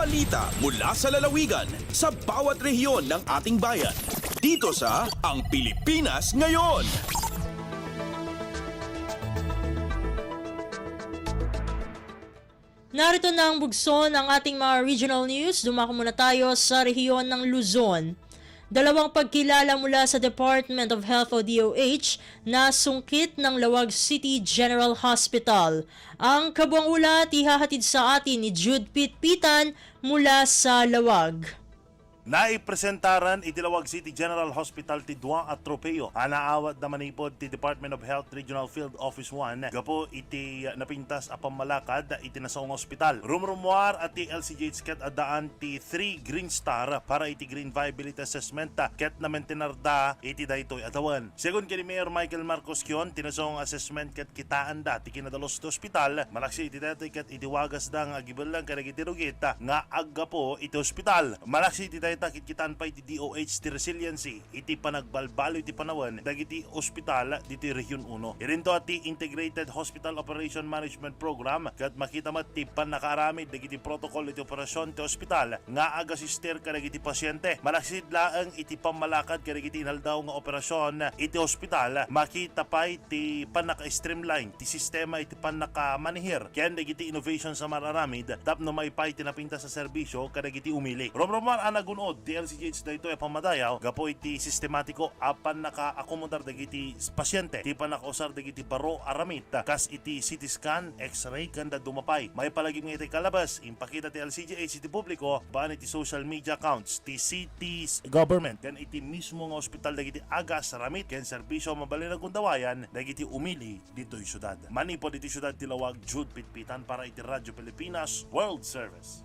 Balita mula sa lalawigan sa bawat rehiyon ng ating bayan. Dito sa Ang Pilipinas Ngayon. Narito na ang bugso ng ating mga regional news. Dumako muna tayo sa rehiyon ng Luzon. Dalawang pagkilala mula sa Department of Health o DOH na sungkit ng Lawag City General Hospital. Ang kabuang ulat ihahatid sa atin ni Jude Pitpitan mula sa Lawag. Naipresentaran itilawag City General Hospital ti Dua at Tropeo. Anaawat na manipod ti Department of Health Regional Field Office 1 gapo iti napintas a pamalakad iti nasaong ospital. Rumrumuar at ti LCGH ket adaan ti 3 Green Star para iti Green Viability Assessment ket na mentenarda iti daytoy atawan. Segun kini Mayor Michael Marcos Kion, tinasaong assessment ket kitaan da ti kinadalos ti ospital, malaksi iti daytoy ket iti wagas da nga gibelang kadagiti rugit nga aggapo iti ospital. Malaksi iti takit kitaan pa iti DOH ti resiliency iti panagbalbalo iti panawan dagiti ospital diti Region 1. Irinto at ti Integrated Hospital Operation Management Program kat makita mat ti panakaramid dagiti protocol iti operasyon ti ospital nga agasister kadagiti pasyente. Malaksid laeng iti pamalakad kadagiti inaldaw nga operasyon iti ospital, makita pa iti panaka-streamline ti sistema iti panaka-manihir ken dagiti innovation sa mararamid tapno may pa iti napinta sa serbisyo kadagiti umili. Romroman anagun di LCGH dayto ay pamadayaw gapo iti sistematiko apan naka-akomodar dagiti pasyente ti panakausar dagiti baro aramit kas iti CT scan, X-ray kanda dumapay. May palagi nga iti kalabas impakita ti LCGH iti publiko baan iti social media accounts ti city's government ken iti mismo nga ospital dagiti agas aramit ken serbisyo mabalin na gundawayan dagiti umili dito'y syudad. Manipod iti syudad ti Lawag, Jude Pitpitan para iti Radyo Pilipinas World Service.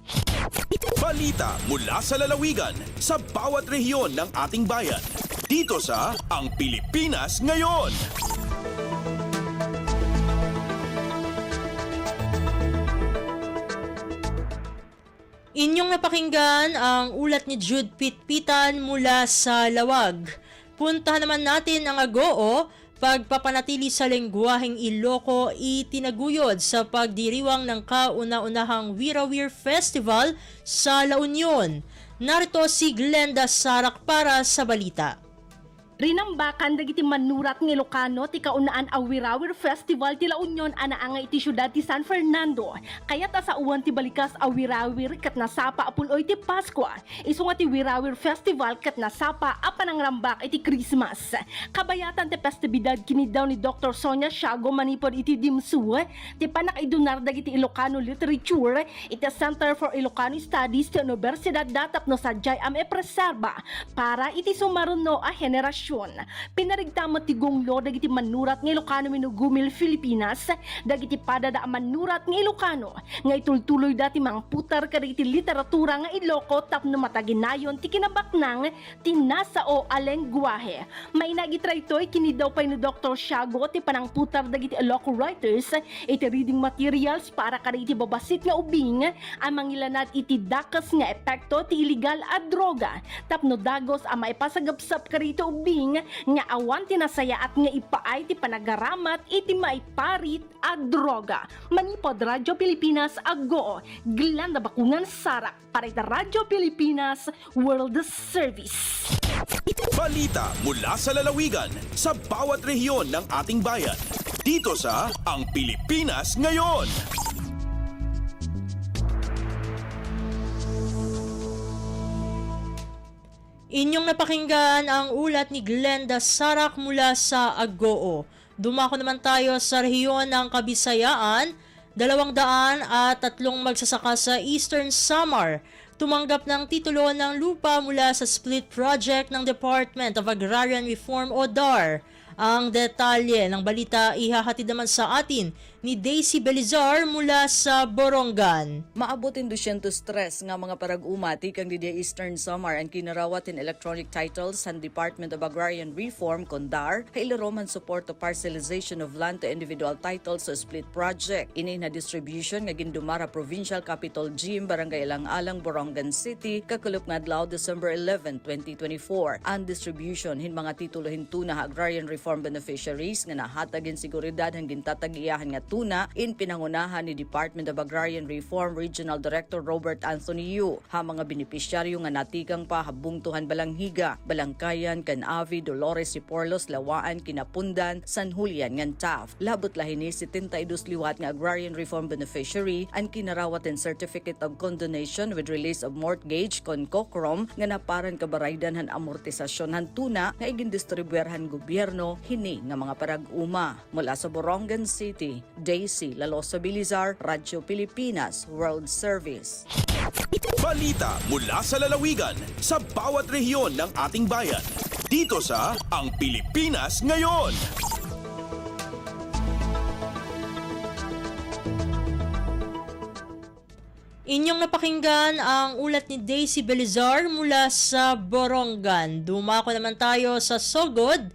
Balita mula sa lalawigan sa bawat rehiyon ng ating bayan. Dito sa Ang Pilipinas Ngayon. Inyong napakinggan ang ulat ni Jude Pitpitan mula sa Lawag. Puntahan naman natin ang Agoo. Pagpapanatili sa lengguwaheng Iloko itinaguyod sa pagdiriwang ng kauna-unahang Wirawir Festival sa La Union. Narito si Glenda Sarak para sa balita. Rinambakan dagiti manurat ng Ilocano ti kaunaan a Wirawir Festival ti La Union anaanga iti syudad ti San Fernando. Kayat sa uwan ti balikas a Wirawir ket nasapa a puloy ti Pasko. Isu nga ti Wirawir Festival ket nasapa a panangrambak iti Christmas. Kabayatan ti festibidad kini daw ni Dr. Sonia Siago manipod iti dimsu ti panakaidunar dagiti Ilocano Literature iti Center for Ilocano Studies ti Universidad Datapno Sadyay am preserba para iti sumaruno a henerasyon. Pinarigtamot ti gunglo dagiti manurat nga Ilocano minugumil Filipinas dagiti padada a manurat nga Ilocano nga itultuloy dati mangputar kadagiti literatura nga Iloko tapno mataginayon ti kinabaknang ti nasao a lengguwahe. Mainagitray toy kini daw pay ni Dr. Siago ti panangputar dagiti Ilocano writers iti reading materials para kadagiti babasit nga ubing ang mangilanad iti dakas nga epekto ti illegal a droga tapno dagos a maipasagapsap kadagiti ubing nga awan tinasaya at nga ipaay ti panagaramat iti maiparit a droga. Manipod Radyo Pilipinas Agoo, Glenda Bakungan Sarak para iti Radyo Pilipinas World Service. Balita mula sa lalawigan sa bawat rehiyon ng ating bayan. Dito sa Ang Pilipinas Ngayon. Inyong napakinggan ang ulat ni Glenda Sarak mula sa Agoo. Dumako naman tayo sa rehiyon ng Kabisayaan. 203 magsasaka sa Eastern Samar tumanggap ng titulo ng lupa mula sa split project ng Department of Agrarian Reform o DAR. Ang detalye ng balita ihahatid naman sa atin ni Daisy Belizar mula sa Borongan. Maabutin 203 nga mga parag-umati kang di Eastern Samar ang kinarawat in electronic titles sa Department of Agrarian Reform KONDAR kailaroman support to parcelization of land to individual titles sa split project. Inay na distribution nga gindumara Provincial Capital Gym, Barangay Alang-Alang, Borongan City, kakulop nga adlaw December 11, 2024. Ang distribution hin mga titulo hintuna agrarian reform beneficiaries nga nahatagin seguridad hanggang tatag-iyahan nga tuna in pinangunahan ni Department of Agrarian Reform Regional Director Robert Anthony Yu. Ha mga benepisyaryo nga natikang pa habungtuhan Balanghiga, Balangkayan, Canavi, Dolores, Siporlos, Lawaan, Kinapundan, San Julian ngan TAF. Labot lahini 72 liwat nga Agrarian Reform beneficiary ang kinarawat and certificate of condonation with release of mortgage kon kokrom nga naparan kabaraydan han amortisasyon han tuna nga igindistribuerhan gobyerno hini nga mga parag-uma. Mula sa Borongan City, Daisy Lalosa Bilizar, Radyo Pilipinas, World Service. Balita mula sa lalawigan sa bawat rehiyon ng ating bayan. Dito sa Ang Pilipinas Ngayon. Inyong napakinggan ang ulat ni Daisy Belizar mula sa Borongan. Dumako naman tayo sa Sogod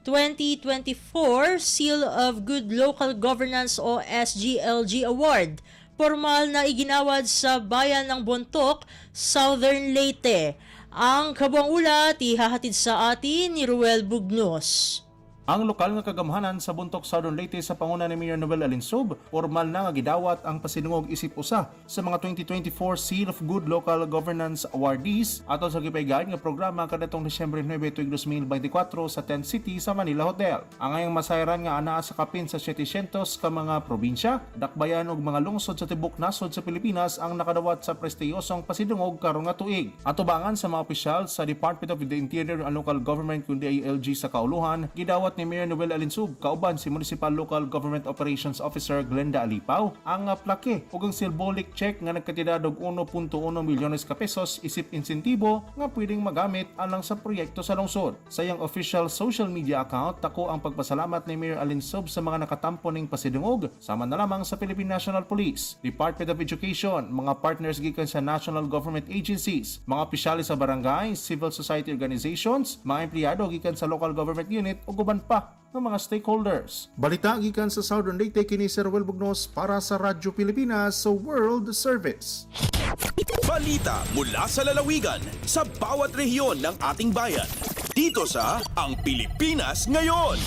2024 Seal of Good Local Governance o SGLG Award. Formal na iginawad sa bayan ng Bontoc, Southern Leyte. Ang kabuang ulat ihahatid sa atin ni Ruel Bugnos. Ang lokal nga kagamhanan sa Bontoc, Southern Leyte sa panguna ni Mayor Noel Alinsub, formal na nga gidawat ang pasinungog isip usa sa mga 2024 Seal of Good Local Governance Awardees aton sa gipaygayon nga programa kadtong Disyembre 9 tuig 2024 sa Tent City sa Manila Hotel. Ang ayang masayran nga anaa sa kapin sa 700 ka mga probinsya, dakbayan ug mga lungsod sa tibok nasod sa Pilipinas ang nakadawat sa prestiyosong pasinungog karon nga tuig. Atubangan sa mga opisyal sa Department of the Interior and Local Government kundi DILG sa kauluhan, gidawat ni Mayor Noel Alinsub kauban si Municipal Local Government Operations Officer Glenda Alipaw ang plake ug ang symbolic check nga nagkatidad og 1.1 milyones ka pesos isip insentibo nga pwedeng magamit alang sa proyekto sa lungsod. Sa iyang official social media account, tako ang pagpasalamat ni Mayor Alinsub sa mga nakatampo ning pasidungog sama na lamang sa Philippine National Police, Department of Education, mga partners gikan sa national government agencies, mga opisyales sa barangay, civil society organizations, mga empleyado gikan sa local government unit ug uban pa ng mga stakeholders. Balita gikan sa Southern Leyte kini Sir Ruel Bugnos para sa Radyo Pilipinas sa World Service. Balita mula sa lalawigan sa bawat rehiyon ng ating bayan. Dito sa Ang Pilipinas Ngayon.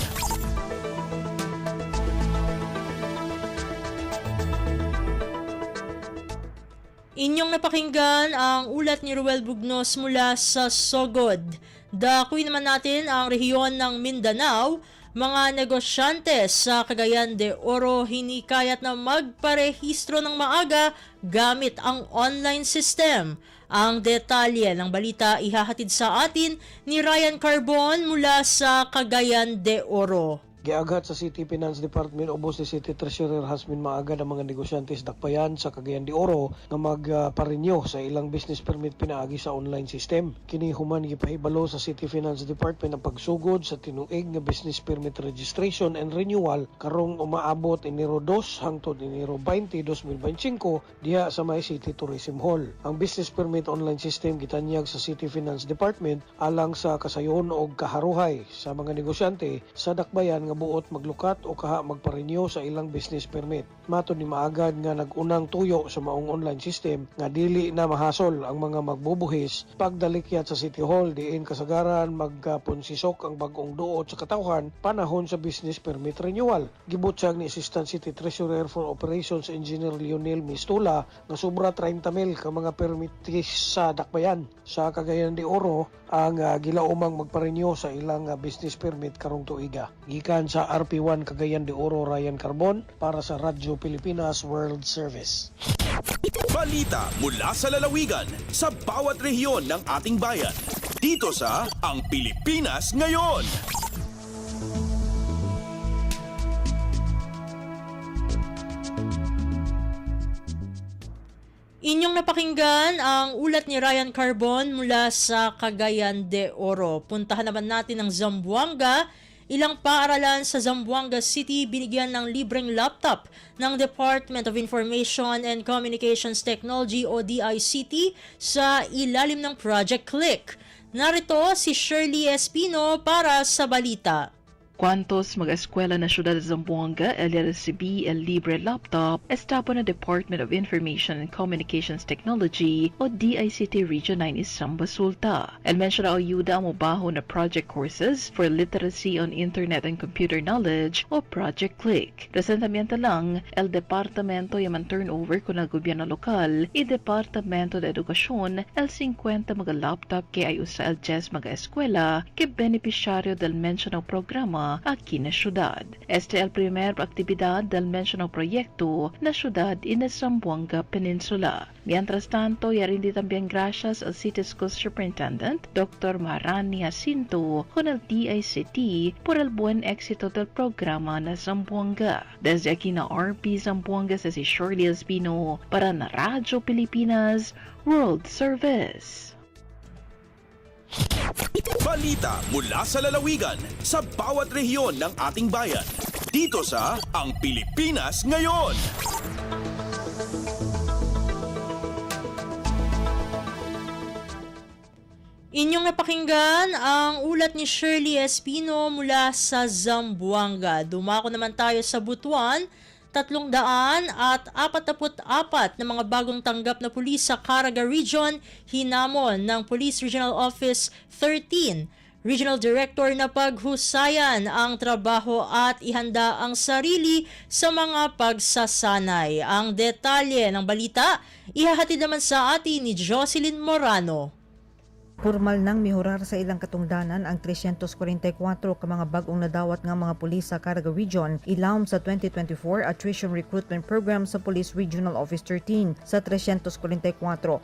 Inyong napakinggan ang ulat ni Ruel Bugnos mula sa Sogod. Dakuin naman natin ang rehiyon ng Mindanao. Mga negosyante sa Cagayan de Oro hinikayat na magparehistro ng maaga gamit ang online system. Ang detalye ng balita ihahatid sa atin ni Ryan Carbon mula sa Cagayan de Oro. Giaghat sa City Finance Department ubos ni City Treasurer Hasmin Maaga ng mga negosyante sa Dakbayan sa Cagayan de Oro nga magparenew sa ilang business permit pinaagi sa online system. Kini human gipahibalo sa City Finance Department ang pagsugod sa tinuig nga business permit registration and renewal karong umaabot Enero 2 hangtod Enero 20, 2025 diha sa May City Tourism Hall. Ang business permit online system gitanyag sa City Finance Department alang sa kasayon og kaharuhay sa mga negosyante sa Dakbayan nga buot maglukat o kaha magparenew sa ilang business permit. Matod ni Maagad nga nagunang tuyo sa maong online system nga dili na mahasol ang mga magbubuhis pagdalikyat sa City Hall diin kasagaran magpunsisok ang bag-ong duot sa katawhan panahon sa business permit renewal. Gibutyag ni Assistant City Treasurer for Operations Engineer Lionel Mistula nga sobra 30,000 ka mga permitis sa Dakbayan. Sa Cagayan de Oro ang gilaumang magparenew sa ilang business permit karong tuiga. Gikan sa RP1 Cagayan de Oro, Ryan Carbon para sa Radyo Pilipinas World Service. Balita mula sa lalawigan sa bawat rehiyon ng ating bayan. Dito sa Ang Pilipinas Ngayon. Inyong napakinggan ang ulat ni Ryan Carbon mula sa Cagayan de Oro. Puntahan naman natin ang Zamboanga. Ilang paaralan sa Zamboanga City binigyan ng libreng laptop ng Department of Information and Communications Technology o DICT sa ilalim ng Project Click. Narito si Shirley Espino para sa balita. ¿Cuántos mag-eskwela na syudad sa Zamboanga el recibi el libre laptop estapo na Department of Information and Communications Technology o DICT Region 9 isang basulta. El mensyona ayuda ang mubaho na project courses for literacy on internet and computer knowledge o Project Click. Resentamiento lang, el departamento yaman turnover kung ang gobyerno lokal, i-departamento de edukasyon el 50 mga laptop kay ayo sa el 10 mga eskwela kay beneficiaryo del mensyonang programa aquí na syudad. Este el primer aktibidad del mencionado proyecto na syudad in Zamboanga Peninsula. Mientras tanto, yarin din también gracias al City School Superintendent Dr. Marani Jacinto con el DICT por el buen éxito del programa na Zamboanga. Desde aquí na RP Zamboanga sa si Shirley Espino para na Radyo Pilipinas World Service. Balita mula sa lalawigan sa bawat rehiyon ng ating bayan. Dito sa Ang Pilipinas Ngayon. Inyong napakinggan ang ulat ni Shirley Espino mula sa Zamboanga. Dumako naman tayo sa Butuan. 344 na mga bagong tanggap na pulis sa Caraga Region, hinamon ng Police Regional Office 13. Regional Director na paghusayan ang trabaho at ihanda ang sarili sa mga pagsasanay. Ang detalye ng balita, ihahatid naman sa atin ni Jocelyn Morano. Formal nang mihurar sa ilang katungdanan ang 344 ka mga bagong nadawat nga mga pulis sa Caraga Region ilawom sa 2024 Attrition Recruitment Program sa Police Regional Office 13. Sa 344,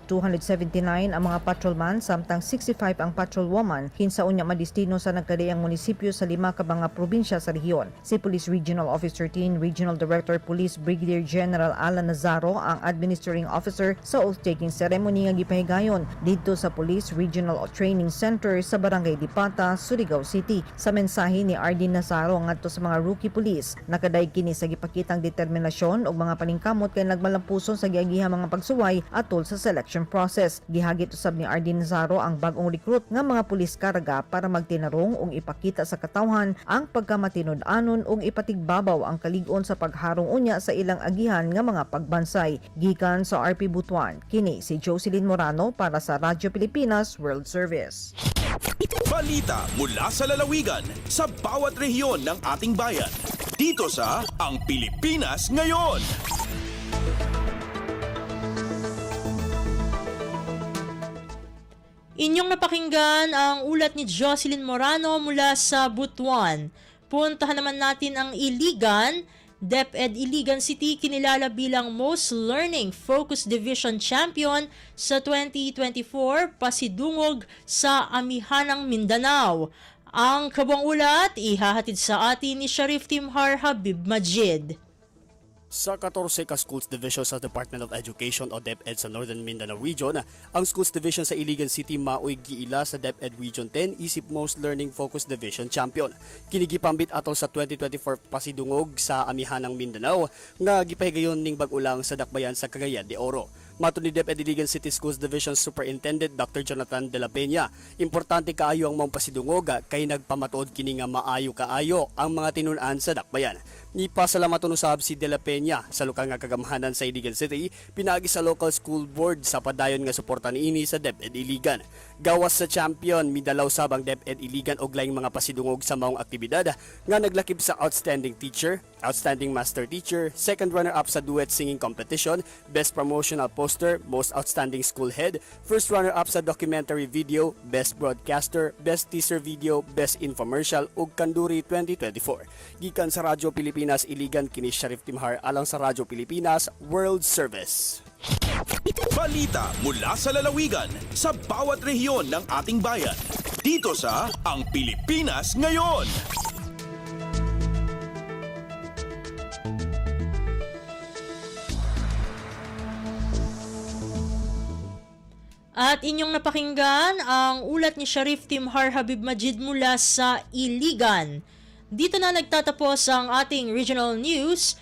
279 ang mga patrolman samtang 65 ang patrolwoman kinsaon niya madistino sa nagkadayang munisipyo sa 5 ka mga probinsya sa rehiyon. Si Police Regional Office 13 Regional Director Police Brigadier General Alan Nazaro ang administering officer sa oath-taking ceremony nga gipahigayon dito sa Police Regional Training Center sa Barangay Dipata, Surigao City. Sa mensahe ni RD Nazaro ngadto sa mga rookie police, nakaday kini sa gipakitang determinasyon ug mga paningkamot kay nagmalampuson sa giagihang mga pagsuway atol sa selection process. Gihagit usab ni RD Nazaro ang bagong recruit nga mga pulis Caraga para magtinarong ug ipakita sa katawhan ang pagkamatinud-anon ug ipatigbabaw ang kalig-on sa pagharong unya sa ilang agihan nga mga pagbansay. Gikan sa RP Butuan, kini si Jocelyn Morano para sa Radyo Pilipinas World Service. Balita mula sa lalawigan sa bawat rehiyon ng ating bayan. Dito sa Ang Pilipinas Ngayon. Inyong napakinggan ang ulat ni Jocelyn Morano mula sa Butuan. Puntahan naman natin ang Iligan. DepEd Iligan City kinilala bilang Most Learning Focus Division Champion sa 2024 pasidungog sa Amihanang Mindanao. Ang kabuang ulat ihahatid sa atin ni Sharif Timhar Habib Majid. Sa 14 ka Schools Division sa Department of Education o DepEd sa Northern Mindanao Region, ang Schools Division sa Iligan City maoy giila sa DepEd Region 10 isip Most Learning Focus Division Champion. Kinigipambit atol sa 2024 pasidungog sa Amihanang Mindanao nga gipahigayon ning bag-ulang sa dakbayan sa Cagayan de Oro. Mato ni DepEd Iligan City Schools Division Superintendent Dr. Jonathan De La Peña, importante kaayo ang mga pasidungog kay nagpamatuod kini nga maayo kaayo ang mga tinun-an sa dakbayan. Ipasalamat usab si De La Peña sa lokal nga kagamhanan sa Iligan City, pinagi sa local school board sa padayon nga suporta niini sa DepEd Iligan. Gawas sa champion, midalaw sab ang DepEd Iligan og laing mga pasidungog sa maong aktibidad nga naglakip sa outstanding teacher, outstanding master teacher, second runner-up sa duet singing competition, best promotional poster, most outstanding school head, first runner-up sa documentary video, best broadcaster, best teaser video, best infomercial ug Kanduri 2024. Gikan sa Radyo Pilipinas Iligan kini Sharif Timhar alang sa Radyo Pilipinas World Service. Balita mula sa lalawigan sa bawat rehiyon ng ating bayan. Dito sa Ang Pilipinas Ngayon. At inyong napakinggan ang ulat ni Sharif Timhar Habib Majid mula sa Iligan. Dito na nagtatapos ang ating regional news.